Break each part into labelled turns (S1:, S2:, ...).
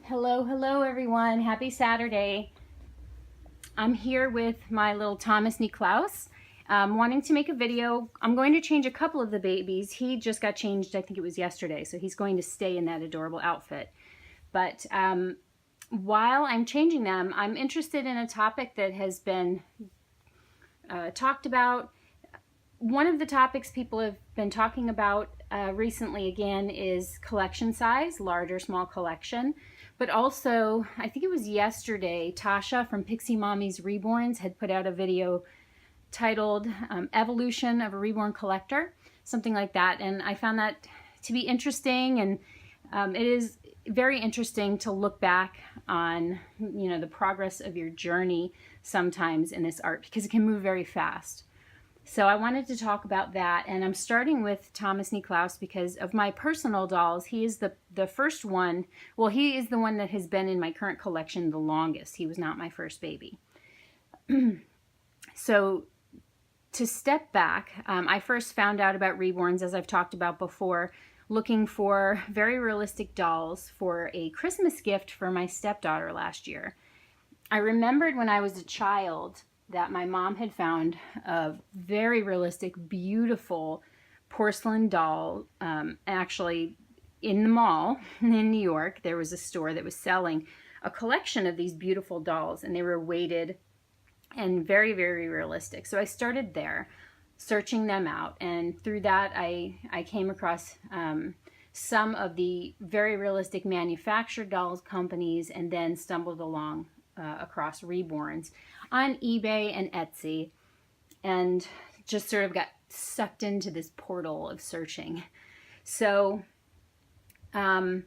S1: Hello everyone. Happy Saturday. I'm here with my little Thomas Niklaus, wanting to make a video. I'm going to change a couple of the babies. He just got changed, I think it was yesterday, so he's going to stay in that adorable outfit. But while I'm changing them, I'm interested in a topic that has been talked about. One of the topics people have been talking about recently again is collection size, large or small collection. But also, I think it was yesterday, Tasha from Pixie Mommy's Reborns had put out a video titled Evolution of a Reborn Collector, something like that. And I found that to be interesting, and it is very interesting to look back on, the progress of your journey sometimes in this art, because it can move very fast. So I wanted to talk about that, and I'm starting with Thomas Niklaus because of my personal dolls. He is the first one, well, he is the one that has been in my current collection the longest. He was not my first baby. So to step back, I first found out about Reborns, as I've talked about before, looking for very realistic dolls for a Christmas gift for my stepdaughter last year. I remembered when I was a child that my mom had found a very realistic, beautiful porcelain doll. Actually, in the mall in New York, there was a store that was selling a collection of these beautiful dolls, and they were weighted and very, very realistic. So I started there, searching them out, and through that I came across some of the very realistic manufactured dolls companies, and then stumbled along across Reborns on eBay and Etsy, and just sort of got sucked into this portal of searching. So when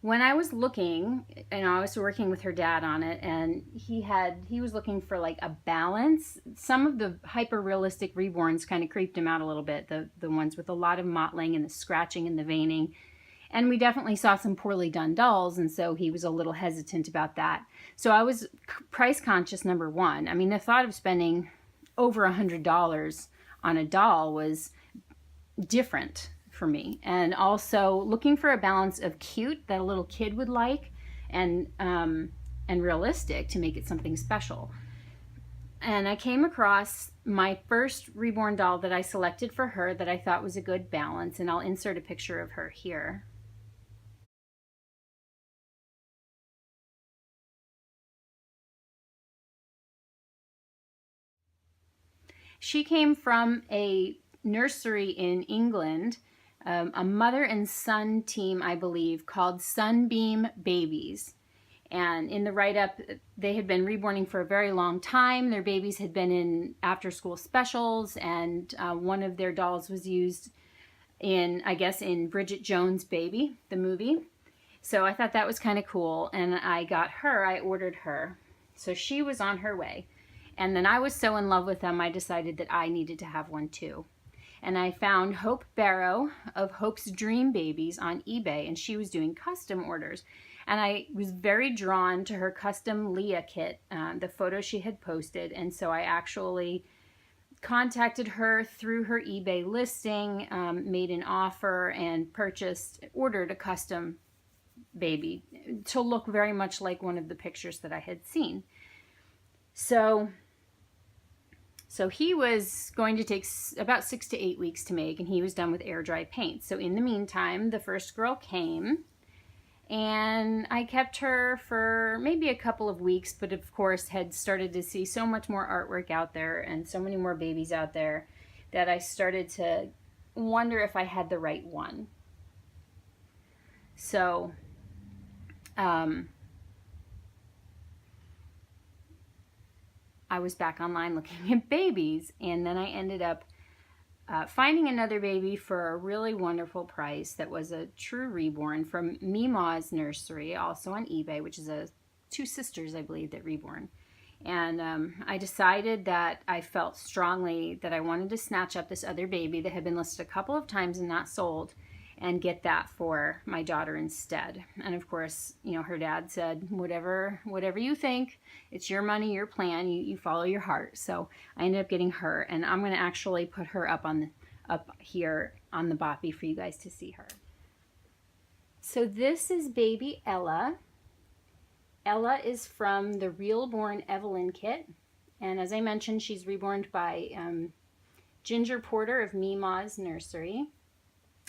S1: I was looking, I was working with her dad on it, and he was looking for like a balance. Some of the hyper realistic Reborns kind of creeped him out a little bit, the ones with a lot of mottling and the scratching and the veining. And we definitely saw some poorly done dolls, and so he was a little hesitant about that. So I was price conscious, number one. I mean, the thought of spending over $100 on a doll was different for me. And also looking for a balance of cute that a little kid would like, and realistic to make it something special. And I came across my first Reborn doll that I selected for her that I thought was a good balance, and I'll insert a picture of her here. She came from a nursery in England, a mother and son team, I believe, called Sunbeam Babies. And in the write-up, they had been reborning for a very long time. Their babies had been in after-school specials, and one of their dolls was used in, I guess, in Bridget Jones' Baby, the movie. So I thought that was kind of cool, and I ordered her. So she was on her way. And then I was so in love with them, I decided that I needed to have one too. And I found Hope Barrow of Hope's Dream Babies on eBay, and she was doing custom orders. And I was very drawn to her custom Leah kit, the photo she had posted. And so I actually contacted her through her eBay listing, made an offer, and ordered a custom baby to look very much like one of the pictures that I had seen. So he was going to take about 6 to 8 weeks to make, and he was done with air dry paint. So in the meantime, the first girl came, and I kept her for maybe a couple of weeks, but of course had started to see so much more artwork out there and so many more babies out there that I started to wonder if I had the right one. So I was back online looking at babies, and then I ended up finding another baby for a really wonderful price that was a true reborn from Mima's Nursery, also on eBay, which is two sisters, I believe, that reborn. And I decided that I felt strongly that I wanted to snatch up this other baby that had been listed a couple of times and not sold, and get that for my daughter instead. And of course, her dad said, whatever you think, it's your money, your plan, you follow your heart. So I ended up getting her, and I'm going to actually put her up here on the boppy for you guys to see her. So this is baby Ella. Ella is from the REBORN Evelyn kit. And as I mentioned, she's reborn by Ginger Porter of Mima's Nursery.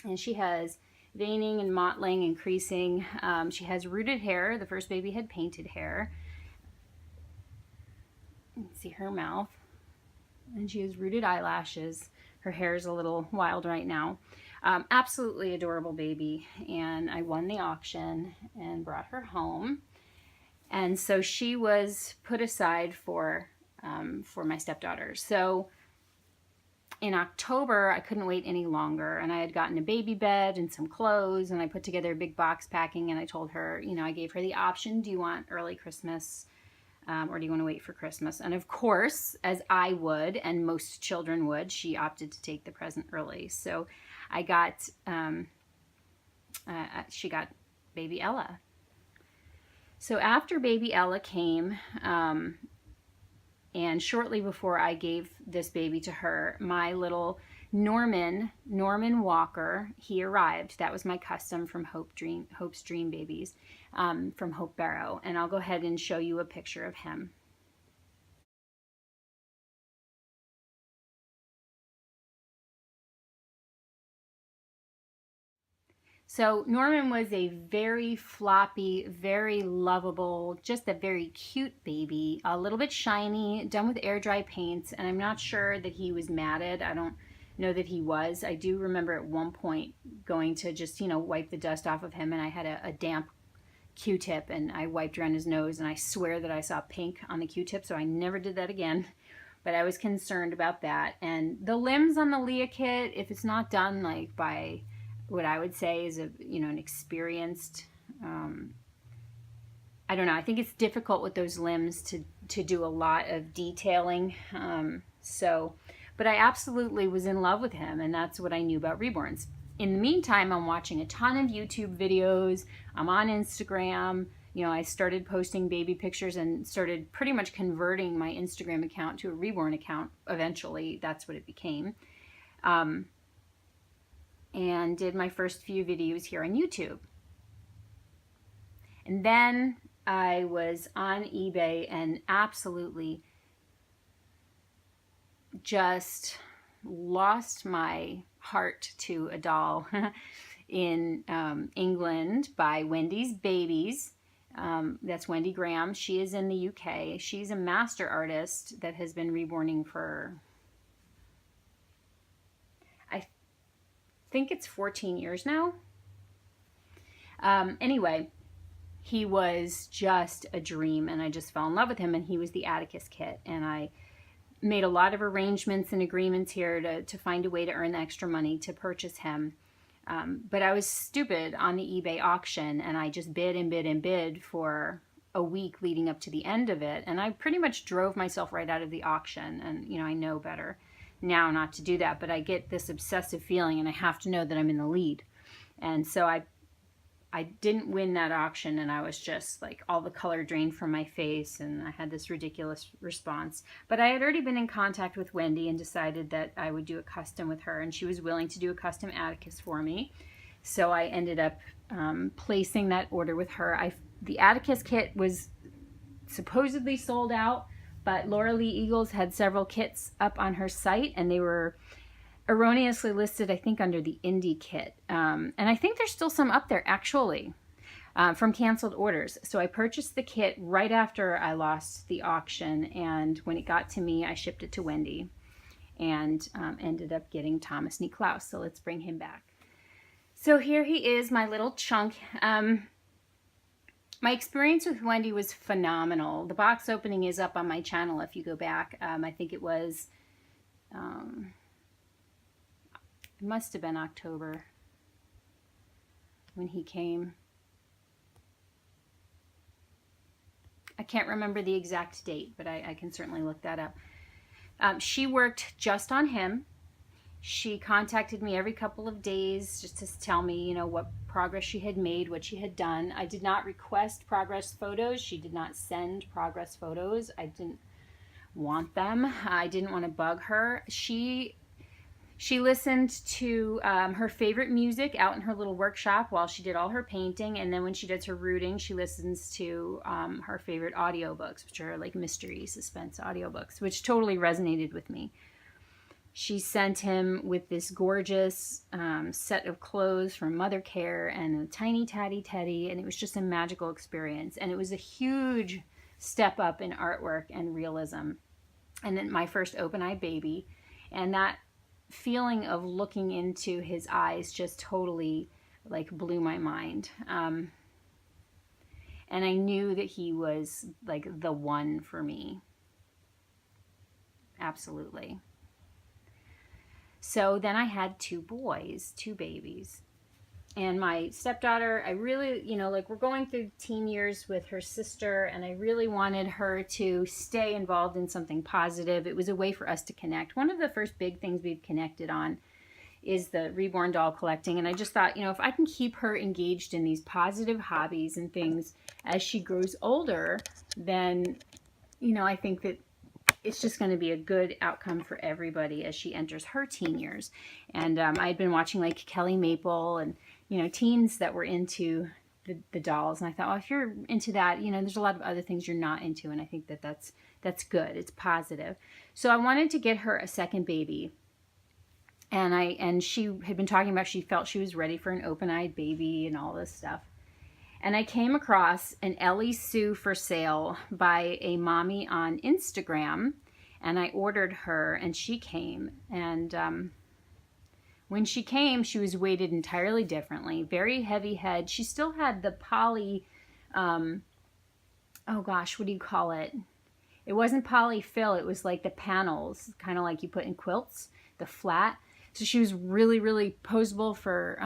S1: And she has veining and mottling and creasing. She has rooted hair. The first baby had painted hair. You can see her mouth. And she has rooted eyelashes. Her hair is a little wild right now. Absolutely adorable baby. And I won the auction and brought her home. And so she was put aside for my stepdaughter. So in October, I couldn't wait any longer, and I had gotten a baby bed and some clothes, and I put together a big box packing, and I told her, you know, I gave her the option, do you want early Christmas, or do you want to wait for Christmas? And of course, as I would, and most children would, she opted to take the present early. So I got, she got baby Ella. So after baby Ella came, and shortly before I gave this baby to her, my little Norman Walker, he arrived. That was my custom from Hope's Dream Babies, from Hope Barrow. And I'll go ahead and show you a picture of him. So Norman was a very floppy, very lovable, just a very cute baby, a little bit shiny, done with air dry paints, and I'm not sure that he was matted. I don't know that he was. I do remember at one point going to just, you know, wipe the dust off of him, and I had a damp Q-tip, and I wiped around his nose, and I swear that I saw pink on the Q-tip, so I never did that again. But I was concerned about that. And the limbs on the Leah kit, if it's not done like by what I would say is an experienced, I don't know, I think it's difficult with those limbs to do a lot of detailing. But I absolutely was in love with him, and that's what I knew about Reborns. In the meantime, I'm watching a ton of YouTube videos. I'm on Instagram. You know, I started posting baby pictures and started pretty much converting my Instagram account to a Reborn account. Eventually, that's what it became. And did my first few videos here on YouTube. And then I was on eBay and absolutely just lost my heart to a doll in England by Wendy's Babies. That's Wendy Graham. She is in the UK. She's a master artist that has been reborning for, I think it's 14 years now. Anyway, he was just a dream, and I just fell in love with him, and he was the Atticus kit, and I made a lot of arrangements and agreements here to find a way to earn the extra money to purchase him. But I was stupid on the eBay auction, and I just bid and bid and bid for a week leading up to the end of it, and I pretty much drove myself right out of the auction, and you know, I know better now not to do that, but I get this obsessive feeling and I have to know that I'm in the lead. And so I didn't win that auction, and I was just like, all the color drained from my face, and I had this ridiculous response. But I had already been in contact with Wendy and decided that I would do a custom with her, and she was willing to do a custom Atticus for me. So I ended up placing that order with her. The Atticus kit was supposedly sold out, but Laura Lee Eagles had several kits up on her site, and they were erroneously listed, I think, under the indie kit. And I think there's still some up there, actually, from canceled orders. So I purchased the kit right after I lost the auction, and when it got to me, I shipped it to Wendy and ended up getting Thomas Niklaus. So let's bring him back. So here he is, my little chunk. My experience with Wendy was phenomenal. The box opening is up on my channel if you go back. I think it was, it must have been October when he came. I can't remember the exact date, but I can certainly look that up. She worked just on him. She contacted me every couple of days just to tell me, you know, what progress she had made, what she had done. I did not request progress photos. She did not send progress photos. I didn't want them. I didn't want to bug her. She She listened to her favorite music out in her little workshop while she did all her painting, and then when she does her rooting, she listens to her favorite audiobooks, which are like mystery, suspense audiobooks, which totally resonated with me. She sent him with this gorgeous set of clothes from Mother Care and a tiny tatty teddy, and it was just a magical experience. And it was a huge step up in artwork and realism. And then my first open-eyed baby, and that feeling of looking into his eyes just totally like blew my mind. And I knew that he was like the one for me. Absolutely. So then I had two boys, two babies. And my stepdaughter, I really, you know, like we're going through teen years with her sister, and I really wanted her to stay involved in something positive. It was a way for us to connect. One of the first big things we've connected on is the Reborn doll collecting. And I just thought, you know, if I can keep her engaged in these positive hobbies and things as she grows older, then, you know, I think that it's just going to be a good outcome for everybody as she enters her teen years. And I'd been watching like Kelly Maple and, you know, teens that were into the dolls. And I thought, well, if you're into that, you know, there's a lot of other things you're not into. And I think that that's good. It's positive. So I wanted to get her a second baby. And she had been talking about, she felt she was ready for an open-eyed baby and all this stuff. And I came across an Ellie Sue for sale by a mommy on Instagram, and I ordered her, and she came. And when she came, she was weighted entirely differently, very heavy head. She still had the poly, oh gosh, what do you call it? It wasn't polyfill, it was like the panels, kind of like you put in quilts, the flat. So she was really, really posable for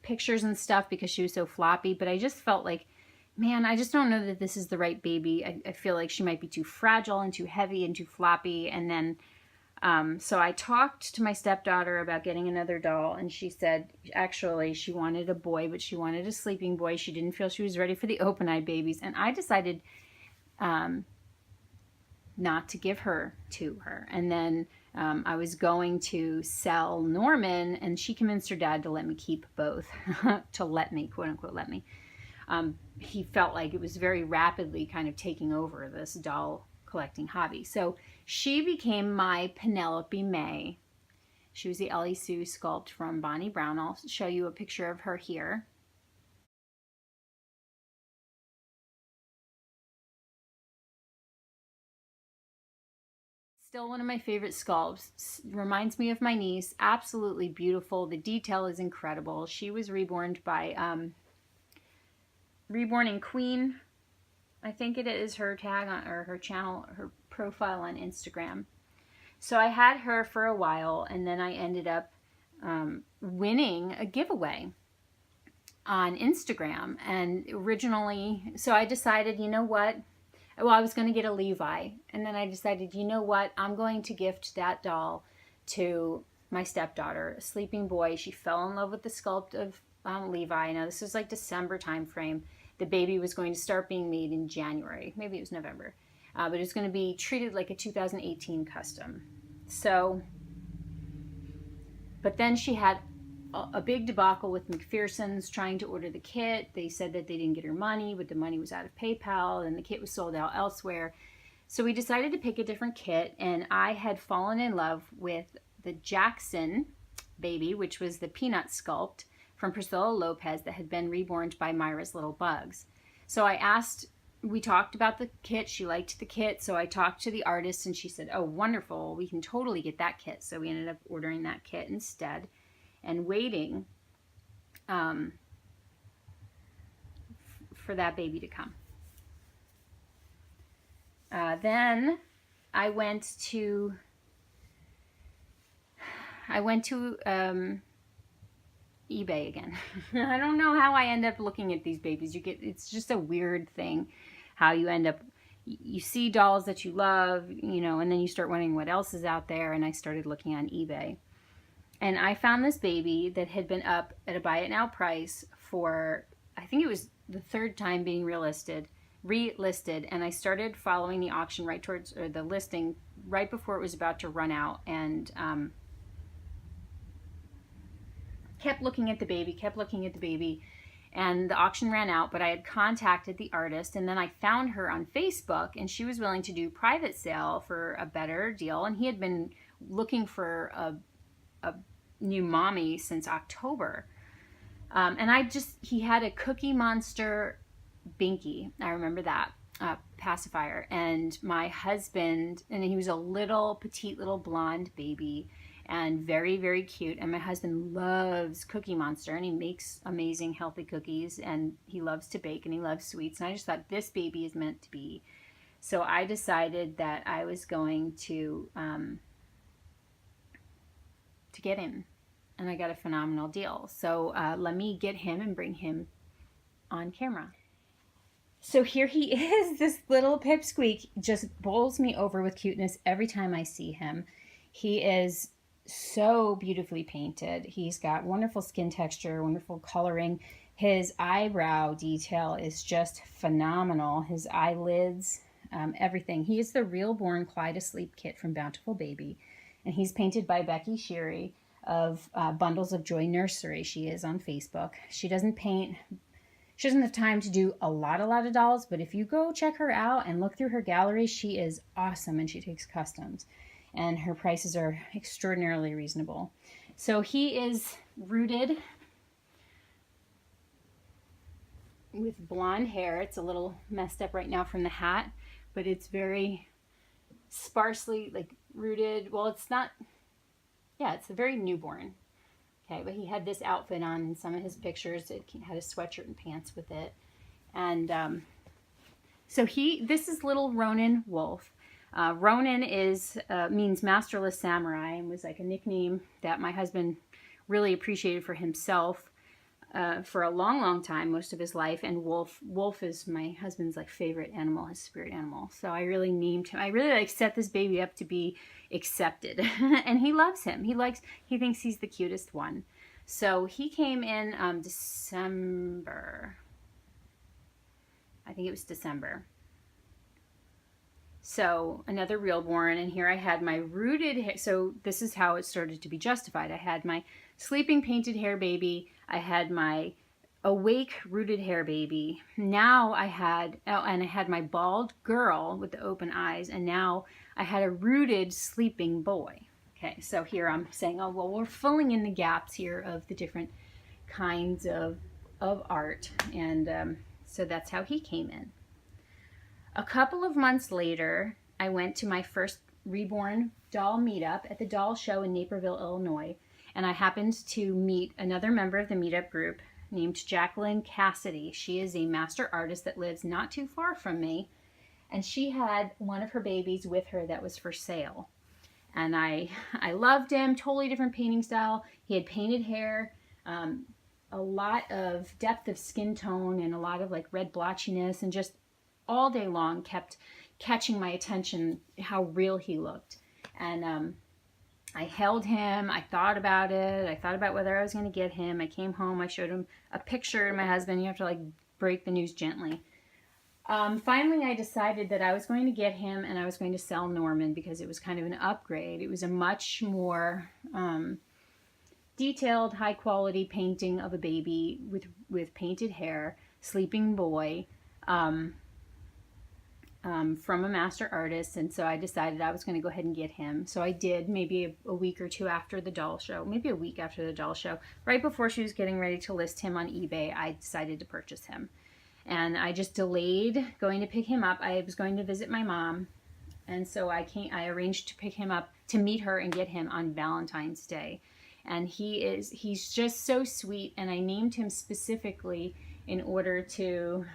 S1: pictures and stuff because she was so floppy. But I just felt like, man, I just don't know that this is the right baby. I feel like she might be too fragile and too heavy and too floppy. And then so I talked to my stepdaughter about getting another doll, and she said actually she wanted a boy, but she wanted a sleeping boy. She didn't feel she was ready for the open-eyed babies. And I decided not to give her to her. And then I was going to sell Norman, and she convinced her dad to let me keep both, to let me, quote unquote, let me. He felt like it was very rapidly kind of taking over this doll collecting hobby. So she became my Penelope May. She was the Ellie Sue sculpt from Bonnie Brown. I'll show you a picture of her here. Still one of my favorite sculpts. Reminds me of my niece. Absolutely beautiful. The detail is incredible. She was reborn by Reborn and Queen. I think it is her tag on, or her channel, her profile on Instagram. So I had her for a while, and then I ended up winning a giveaway on Instagram. And originally, so I decided, you know what? Well, I was going to get a Levi, and then I decided, you know what? I'm going to gift that doll to my stepdaughter, a sleeping boy. She fell in love with the sculpt of Levi. Now, this was like December time frame. The baby was going to start being made in January. Maybe it was November. But it was going to be treated like a 2018 custom. So, but then she had a big debacle with McPherson's trying to order the kit. They said that they didn't get her money, but the money was out of PayPal, and the kit was sold out elsewhere. So we decided to pick a different kit, and I had fallen in love with the Jackson baby, which was the Peanut sculpt from Priscilla Lopez that had been reborn by Myra's Little Bugs. So I asked, we talked about the kit. She liked the kit, so I talked to the artist, and she said, oh, wonderful, we can totally get that kit. So we ended up ordering that kit instead and waiting for that baby to come. Then I went to eBay again. I don't know how I end up looking at these babies. It's just a weird thing how you end up, you see dolls that you love, you know, and then you start wondering what else is out there. And I started looking on eBay. And I found this baby that had been up at a buy it now price for, I think it was the third time being relisted, and I started following the auction right towards, or the listing right before it was about to run out, and kept looking at the baby, and the auction ran out, but I had contacted the artist, and then I found her on Facebook, and she was willing to do private sale for a better deal, and he had been looking for a new mommy since October. And he had a Cookie Monster Binky, I remember that, pacifier, and my husband, and he was a little petite little blonde baby, and very, very cute. And my husband loves Cookie Monster, and he makes amazing healthy cookies, and he loves to bake, and he loves sweets. And I just thought, this baby is meant to be. So I decided that I was going to get him, and I got a phenomenal deal. So let me get him and bring him on camera. So here he is, this little pipsqueak, just bowls me over with cuteness every time I see him. He is so beautifully painted. He's got wonderful skin texture, wonderful coloring. His eyebrow detail is just phenomenal. His eyelids, everything. He is the Reborn Clyde Asleep kit from Bountiful Baby, and he's painted by Becky Sherry of Bundles of Joy Nursery. She is on Facebook. She doesn't paint. She doesn't have time to do a lot of dolls, but if you go check her out and look through her gallery, she is awesome, and she takes customs, and her prices are extraordinarily reasonable. So he is rooted with blonde hair. It's a little messed up right now from the hat, but it's very sparsely like rooted. Well, it's not, yeah, it's a very newborn. Okay, but he had this outfit on in some of his pictures. It had a sweatshirt and pants with it. And so this is little Ronin Wolf. Ronin means masterless samurai, and was like a nickname that my husband really appreciated for himself for a long time, most of his life. And Wolf is my husband's like favorite animal, his spirit animal. So I really named him. I really like set this baby up to be accepted, and he loves him. He thinks he's the cutest one. So he came in December. I think it was December. So another Reborn, and here I had my rooted hair. So this is how it started to be justified. I had my sleeping painted hair baby. I had my awake rooted hair baby. Now I had, and I had my bald girl with the open eyes, and now I had a rooted sleeping boy. Okay, so here I'm saying, oh, well, we're filling in the gaps here of the different kinds of art, and so that's how he came in. A couple of months later, I went to my first Reborn doll meetup at the doll show in Naperville, Illinois, and I happened to meet another member of the meetup group named Jacqueline Cassidy. She is a master artist that lives not too far from me, and she had one of her babies with her that was for sale. And I loved him. Totally different painting style. He had painted hair, a lot of depth of skin tone, and a lot of like red blotchiness, and just all day long kept catching my attention how real he looked. And I held him. I thought about it. I thought about whether I was going to get him. I came home. I showed him a picture to my husband. You have to like break the news gently. Finally, I decided that I was going to get him, and I was going to sell Norman because it was kind of an upgrade. It was a much more detailed, high-quality painting of a baby with painted hair, sleeping boy, from a master artist, and so I decided I was going to go ahead and get him. So I did, maybe a week or two after the doll show, maybe a week after the doll show, right before she was getting ready to list him on eBay, I decided to purchase him. And I just delayed going to pick him up. I was going to visit my mom, and so I arranged to pick him up, to meet her and get him on Valentine's Day. And he's just so sweet, and I named him specifically in order to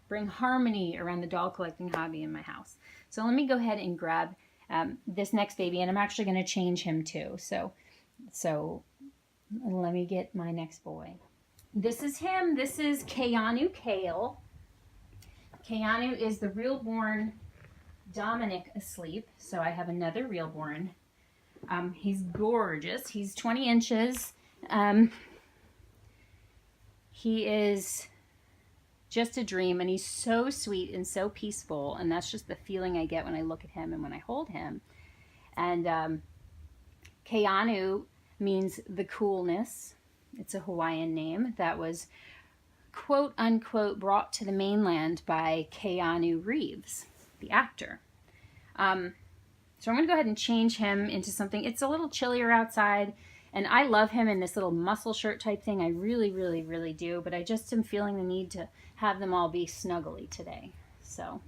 S1: bring harmony around the doll collecting hobby in my house. So let me go ahead and grab this next baby, and I'm actually going to change him too. So let me get my next boy. This is him. This is Keanu Kale. Keanu is the Reborn Dominic Asleep. So I have another Reborn. He's gorgeous. He's 20 inches. He is just a dream, and he's so sweet and so peaceful, and that's just the feeling I get when I look at him and when I hold him. And Keanu means the coolness. It's a Hawaiian name that was quote unquote brought to the mainland by Keanu Reeves, the actor. So I'm going to go ahead and change him into something. It's a little chillier outside, and I love him in this little muscle shirt type thing. I really, really, really do, but I just am feeling the need to have them all be snuggly today. So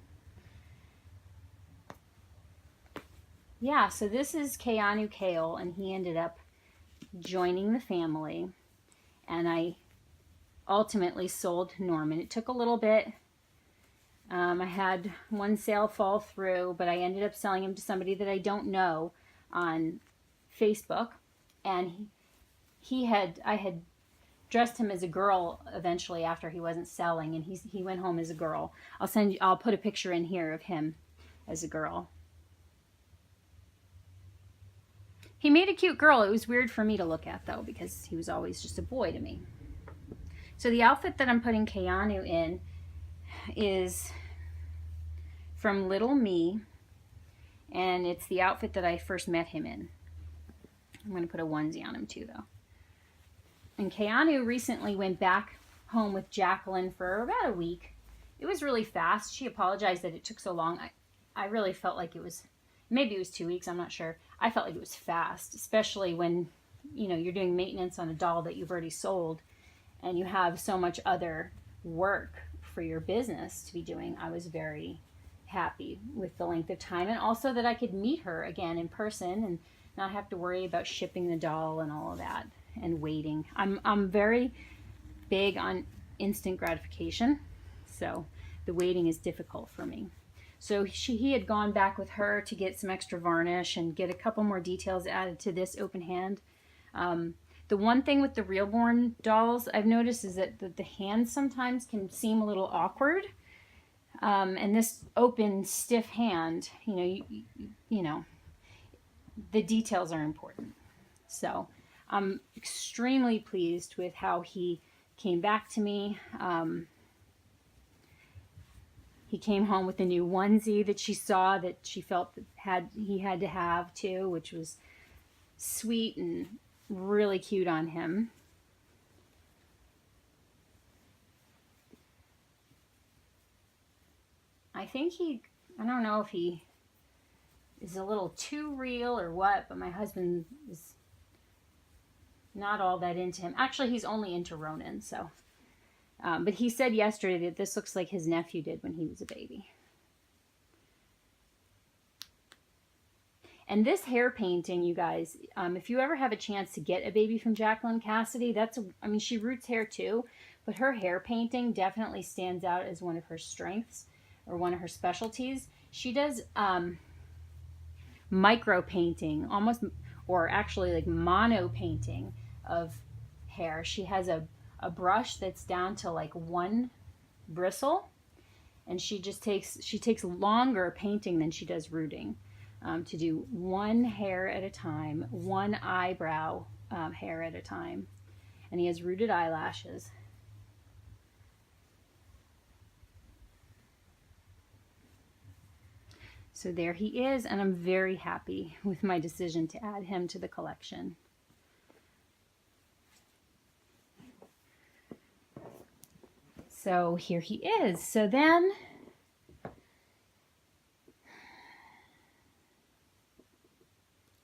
S1: yeah, so this is Keanu Kale, and he ended up joining the family, and I ultimately sold Norman. It took a little bit. I had one sale fall through, but I ended up selling him to somebody that I don't know on Facebook, and I had dressed him as a girl eventually after he wasn't selling, and he went home as a girl. I'll put a picture in here of him as a girl. He made a cute girl. It was weird for me to look at, though, because he was always just a boy to me. So the outfit that I'm putting Keanu in is from Little Me, and it's the outfit that I first met him in. I'm going to put a onesie on him too, though. And Keanu recently went back home with Jacqueline for about a week. It was really fast. She apologized that it took so long. I really felt like it was, maybe it was 2 weeks, I'm not sure. I felt like it was fast, especially when, you know, you're doing maintenance on a doll that you've already sold and you have so much other work for your business to be doing. I was very happy with the length of time, and also that I could meet her again in person and not have to worry about shipping the doll and all of that and waiting. I'm very big on instant gratification, so the waiting is difficult for me. So he had gone back with her to get some extra varnish and get a couple more details added to this open hand. The one thing with the Reborn dolls I've noticed is that the hands sometimes can seem a little awkward. And this open, stiff hand, you know, the details are important. So I'm extremely pleased with how he came back to me. He came home with a new onesie that she saw that she felt that he had to have too, which was sweet and really cute on him. I think I don't know if he is a little too real or what, but my husband is not all that into him. Actually, he's only into Ronan, so. But he said yesterday that this looks like his nephew did when he was a baby. And this hair painting, you guys, if you ever have a chance to get a baby from Jacqueline Cassidy, I mean, she roots hair too, but her hair painting definitely stands out as one of her strengths or one of her specialties. She does micro painting, almost, or actually like mono painting of hair. She has a brush that's down to like one bristle, and she takes longer painting than she does rooting. To do one hair at a time, one eyebrow hair at a time. And he has rooted eyelashes. So there he is, and I'm very happy with my decision to add him to the collection. So here he is. So then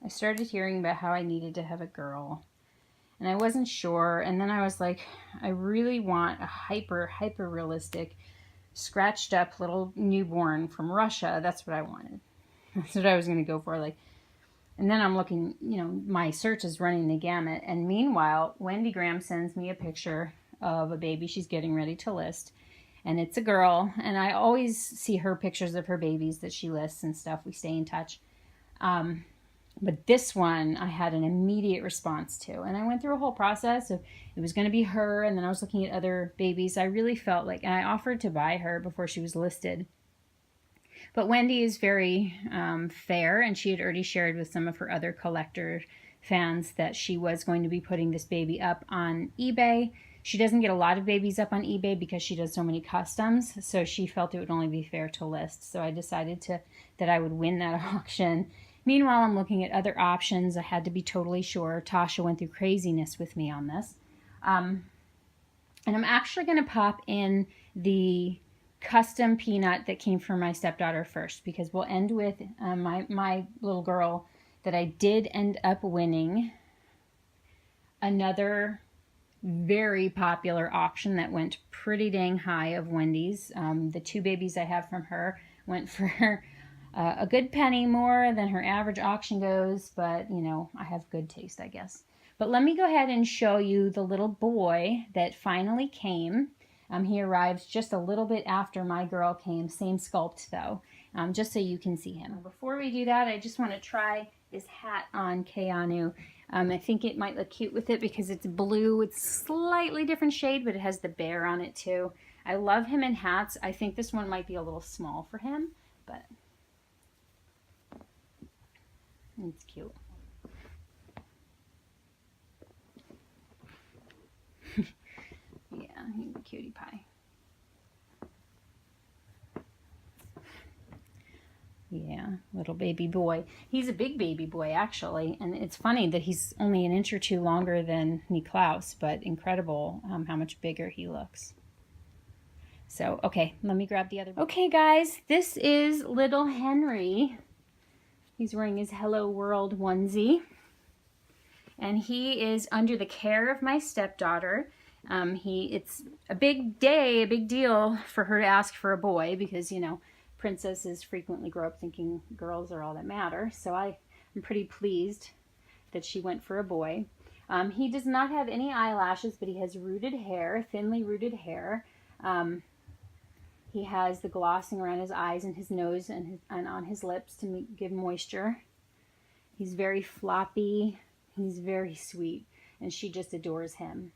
S1: I started hearing about how I needed to have a girl, and I wasn't sure. And then I was like, I really want a hyper realistic, scratched up little newborn from Russia. That's what I wanted. That's what I was going to go for. Like, and then I'm looking, my search is running the gamut. And meanwhile, Wendy Graham sends me a picture of a baby she's getting ready to list, and it's a girl. And I always see her pictures of her babies that she lists and stuff. We stay in touch. But this one I had an immediate response to. And I went through a whole process of it was going to be her, and then I was looking at other babies. I really felt like, and I offered to buy her before she was listed. But Wendy is very fair, and she had already shared with some of her other collector fans that she was going to be putting this baby up on eBay. She doesn't get a lot of babies up on eBay because she does so many customs, so she felt it would only be fair to list. So I decided that I would win that auction. Meanwhile, I'm looking at other options. I had to be totally sure. Tasha went through craziness with me on this. And I'm actually going to pop in the custom peanut that came from my stepdaughter first, because we'll end with my little girl that I did end up winning another very popular auction that went pretty dang high of Wendy's. The 2 babies I have from her went for a good penny more than her average auction goes, but you know, I have good taste, I guess. But let me go ahead and show you the little boy that finally came. He arrived just a little bit after my girl came, same sculpt though, just so you can see him. Before we do that, I just want to try this hat on Keanu. I think it might look cute with it because it's blue. It's slightly different shade, but it has the bear on it too. I love him in hats. I think this one might be a little small for him, but it's cute. Yeah, he's a cutie pie. Yeah, little baby boy. He's a big baby boy, actually, and it's funny that he's only an inch or 2 longer than Niklaus, but incredible how much bigger he looks. So, okay, let me grab the other. Okay, guys, this is little Henry. He's wearing his Hello World onesie, and he is under the care of my stepdaughter. It's a big day, a big deal for her to ask for a boy because, you know, princesses frequently grow up thinking girls are all that matter. So I'm pretty pleased that she went for a boy. He does not have any eyelashes, but he has rooted hair, thinly rooted hair. He has the glossing around his eyes and his nose and on his lips to give moisture. He's very floppy. He's very sweet, and she just adores him.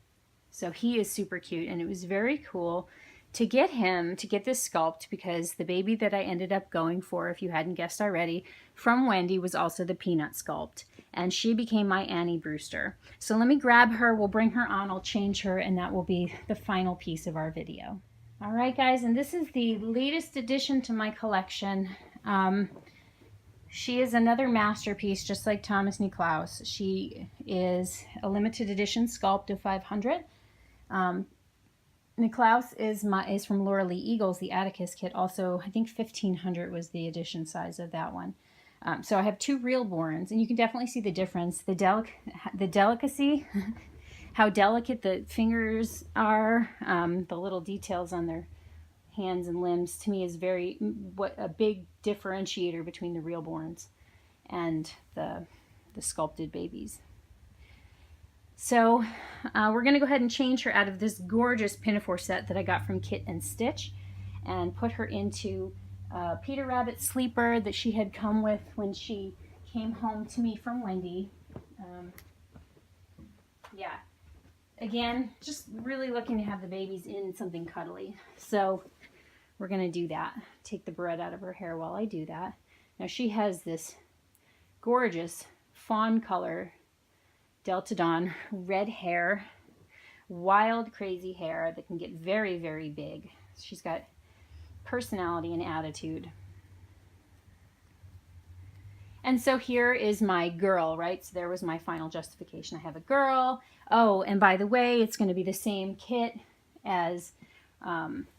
S1: So he is super cute, and it was very cool to get this sculpt because the baby that I ended up going for, if you hadn't guessed already, from Wendy was also the peanut sculpt, and she became my Annie Brewster. So let me grab her, we'll bring her on, I'll change her, and that will be the final piece of our video. All right, guys, and this is the latest addition to my collection. She is another masterpiece, just like Thomas Niklaus. She is a limited edition sculpt of 500. Niklaus is from Laura Lee Eagles, the Atticus kit. Also, I think 1500 was the edition size of that one. So I have 2 Reborns, and you can definitely see the difference. The delicacy, how delicate the fingers are, the little details on their hands and limbs, to me is a big differentiator between the Reborns and the sculpted babies. So we're going to go ahead and change her out of this gorgeous pinafore set that I got from Kit and Stitch and put her into Peter Rabbit sleeper that she had come with when she came home to me from Wendy. Yeah, again, just really looking to have the babies in something cuddly. So we're going to do that. Take the bread out of her hair while I do that. Now she has this gorgeous fawn color Delta Dawn red hair, wild crazy hair that can get very, very big. She's got personality and attitude. And so here is my girl, right? So there was my final justification. I have a girl. Oh, and by the way, it's going to be the same kit as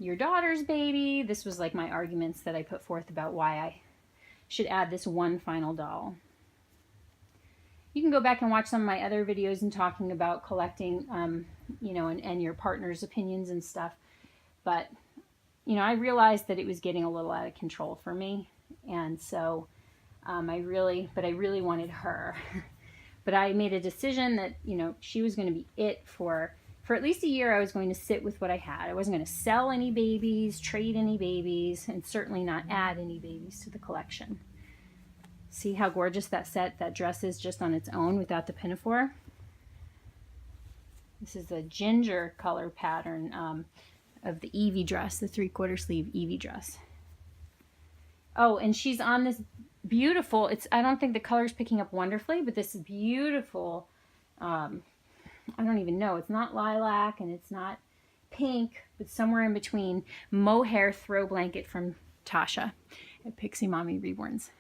S1: your daughter's baby. This was like my arguments that I put forth about why I should add this one final doll. You can go back and watch some of my other videos and talking about collecting, you know, and your partner's opinions and stuff. But, you know, I realized that it was getting a little out of control for me. And so I really wanted her. But I made a decision that, you know, she was going to be it for at least a year. I was going to sit with what I had. I wasn't going to sell any babies, trade any babies, and certainly not add any babies to the collection. See how gorgeous that dress is just on its own without the pinafore? This is a ginger color pattern of the Evie dress, the 3/4 sleeve Evie dress. Oh, and she's on this beautiful, I don't think the color's picking up wonderfully, but this beautiful I don't even know. It's not lilac and it's not pink, but somewhere in between. Mohair throw blanket from Tasha at Pixie Mommy Reborns.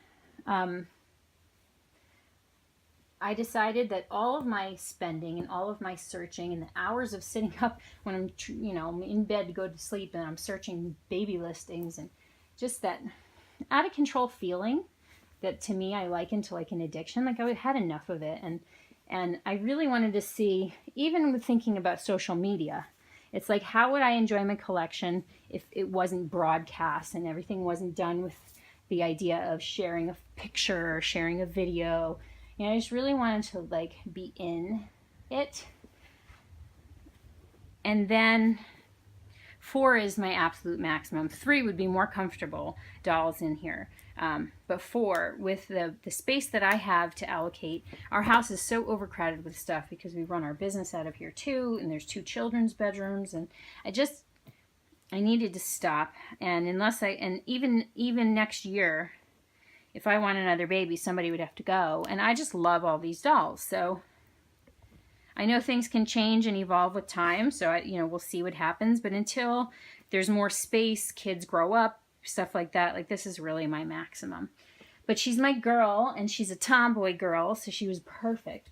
S1: I decided that all of my spending and all of my searching and the hours of sitting up when I'm, in bed to go to sleep and I'm searching baby listings and just that out of control feeling that to me I liken to like an addiction. Like I had enough of it. And I really wanted to see, even with thinking about social media, it's like, how would I enjoy my collection if it wasn't broadcast and everything wasn't done with the idea of sharing a picture or sharing a video. I just really wanted to like be in it. And then 4 is my absolute maximum. 3 would be more comfortable dolls in here. But 4, with the space that I have to allocate, our house is so overcrowded with stuff because we run our business out of here too, and there's 2 children's bedrooms, and I needed to stop. And even next year, if I want another baby, somebody would have to go. And I just love all these dolls. So I know things can change and evolve with time. So we'll see what happens. But until there's more space, kids grow up, stuff like that. Like this is really my maximum. But she's my girl, and she's a tomboy girl. So she was perfect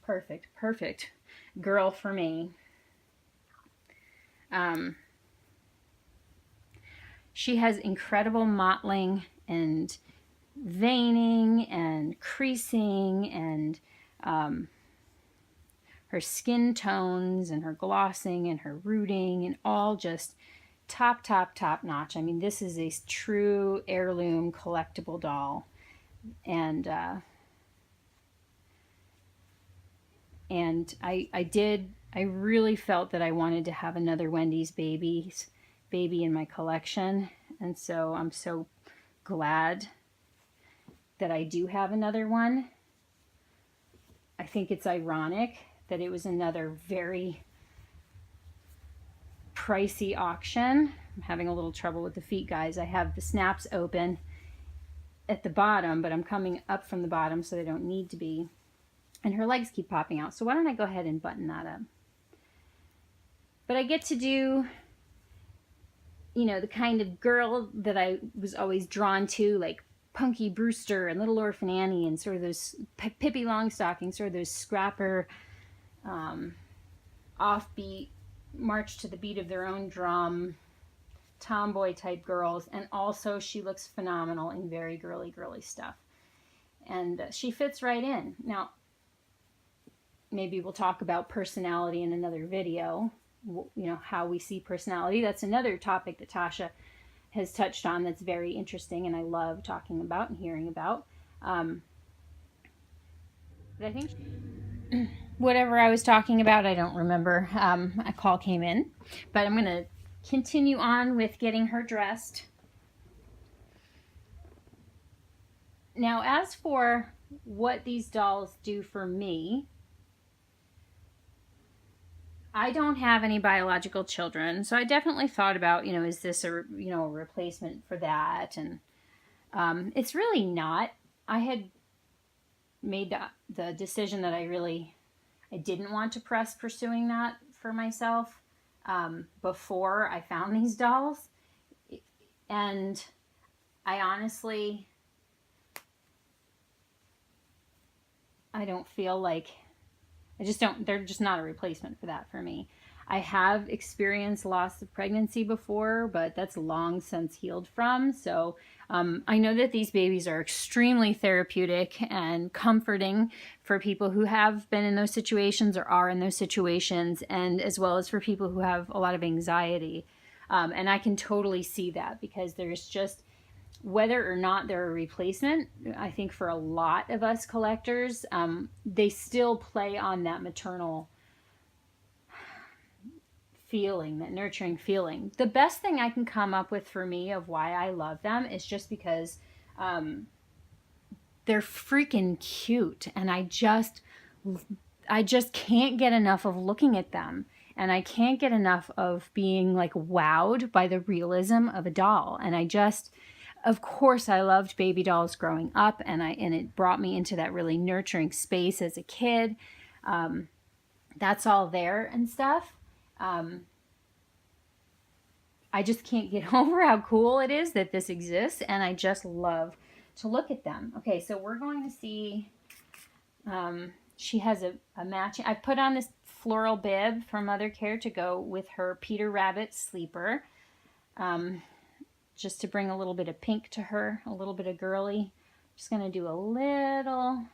S1: girl for me. She has incredible mottling and veining and creasing and her skin tones and her glossing and her rooting and all just top notch. I mean, this is a true heirloom collectible doll. And I really felt that I wanted to have another Wendy's baby in my collection. And so I'm so glad that I do have another one. I think it's ironic that it was another very pricey auction. I'm having a little trouble with the feet, guys. I have the snaps open at the bottom, but I'm coming up from the bottom so they don't need to be. And her legs keep popping out. So why don't I go ahead and button that up? But I get to do, the kind of girl that I was always drawn to, like Punky Brewster and Little Orphan Annie and sort of those Pippi Longstocking, sort of those scrapper, offbeat, march to the beat of their own drum, tomboy type girls. And also she looks phenomenal in very girly stuff. And she fits right in. Now, maybe we'll talk about personality in another video, how we see personality. That's another topic that Tasha has touched on that's very interesting and I love talking about and hearing about. But I think whatever I was talking about, I don't remember. A call came in, but I'm going to continue on with getting her dressed. Now, as for what these dolls do for me, I don't have any biological children, so I definitely thought about, is this a replacement for that? And it's really not. I had made the decision that I didn't want to press pursuing that for myself before I found these dolls. And I honestly, I don't feel like, they're just not a replacement for that for me. I have experienced loss of pregnancy before, but that's long since healed from. So I know that these babies are extremely therapeutic and comforting for people who have been in those situations or are in those situations, and as well as for people who have a lot of anxiety. And I can totally see that because there's just, whether or not they're a replacement, I think for a lot of us collectors, they still play on that maternal feeling, that nurturing feeling. The best thing I can come up with for me of why I love them is just because they're freaking cute, and I just can't get enough of looking at them, and I can't get enough of being like wowed by the realism of a doll. And of course, I loved baby dolls growing up, and it brought me into that really nurturing space as a kid. that's all there and stuff. I just can't get over how cool it is that this exists, and I just love to look at them. Okay, so we're going to see, she has a matching, I put on this floral bib from Mother Care to go with her Peter Rabbit sleeper, just to bring a little bit of pink to her, a little bit of girly. Just going to do a little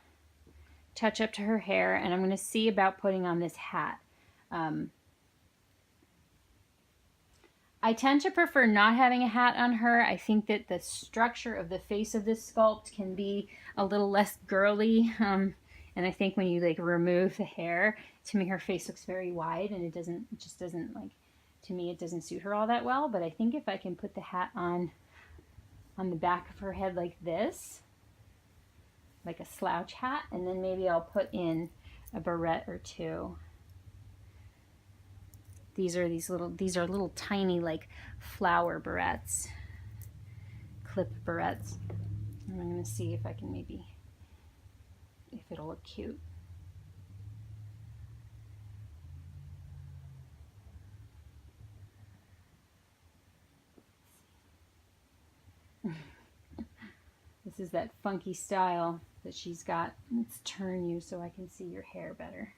S1: touch up to her hair, and I'm going to see about putting on this hat. I tend to prefer not having a hat on her. I think that the structure of the face of this sculpt can be a little less girly. And I think when you like remove the hair, to me her face looks very wide, and it just doesn't like, to me it doesn't suit her all that well. But I think if I can put the hat on the back of her head like this, like a slouch hat, and then maybe I'll put in a barrette or two. These are little tiny like flower barrettes, clip barrettes. And I'm going to see if I can if it'll look cute. This is that funky style that she's got. Let's turn you so I can see your hair better.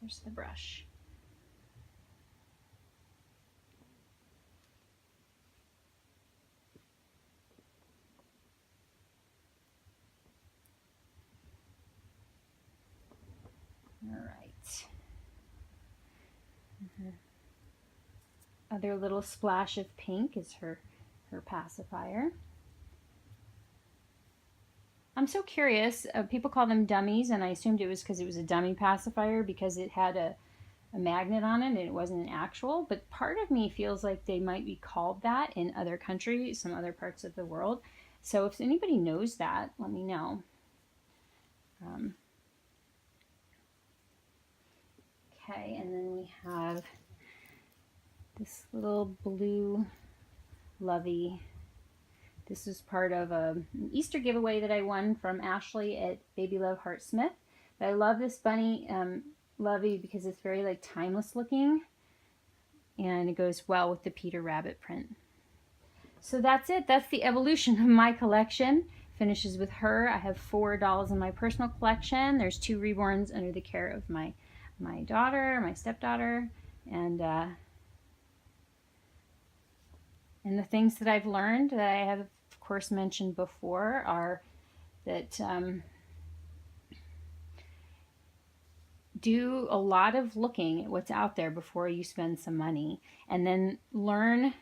S1: There's the brush. All right. Other little splash of pink is her pacifier. I'm so curious. People call them dummies, and I assumed it was because it was a dummy pacifier because it had a magnet on it and it wasn't an actual. But part of me feels like they might be called that in other countries, some other parts of the world. So if anybody knows that, let me know. Okay, and then we have this little blue lovey. This is part of an Easter giveaway that I won from Ashley at Baby Love Heart Smith. But I love this bunny lovey because it's very like timeless looking, and it goes well with the Peter Rabbit print. So that's it. That's the evolution of my collection. Finishes with her. I have 4 dolls in my personal collection. There's 2 Reborns under the care of my daughter, my stepdaughter, and the things that I've learned that I have, of course, mentioned before are that do a lot of looking at what's out there before you spend some money, and then learn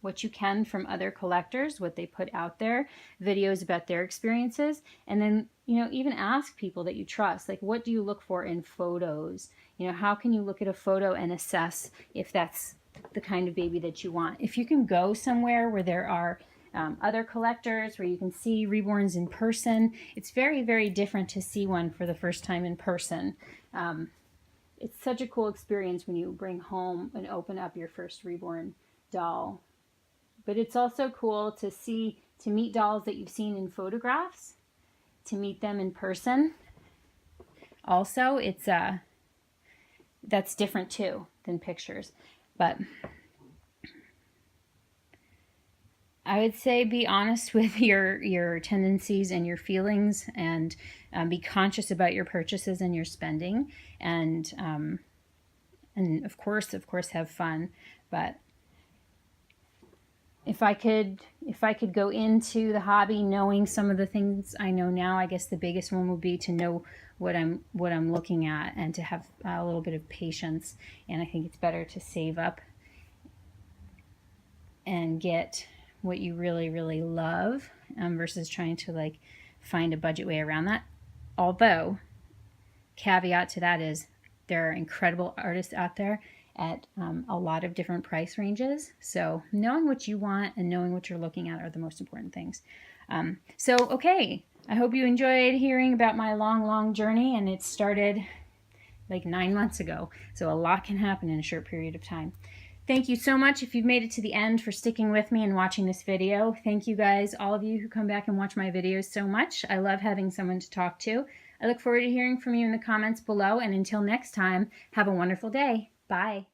S1: what you can from other collectors, what they put out there, videos about their experiences, and then, you know, even ask people that you trust, like, what do you look for in photos? You know, how can you look at a photo and assess if that's the kind of baby that you want? If you can go somewhere where there are other collectors, where you can see Reborns in person, it's very, very different to see one for the first time in person. It's such a cool experience when you bring home and open up your first Reborn doll. But it's also cool to meet dolls that you've seen in photographs, to meet them in person. Also, it's that's different too than pictures. But I would say be honest with your tendencies and your feelings, and be conscious about your purchases and your spending, and of course have fun. But if I could go into the hobby knowing some of the things I know now, I guess the biggest one would be to know what I'm looking at, and to have a little bit of patience. And I think it's better to save up and get what you really, really love, versus trying to like find a budget way around that. Although, caveat to that is there are incredible artists out there at a lot of different price ranges. So knowing what you want and knowing what you're looking at are the most important things. So, okay, I hope you enjoyed hearing about my long journey, and it started like 9 months ago. So a lot can happen in a short period of time. Thank you so much if you've made it to the end for sticking with me and watching this video. Thank you guys, all of you who come back and watch my videos so much. I love having someone to talk to. I look forward to hearing from you in the comments below, and until next time, have a wonderful day. Bye.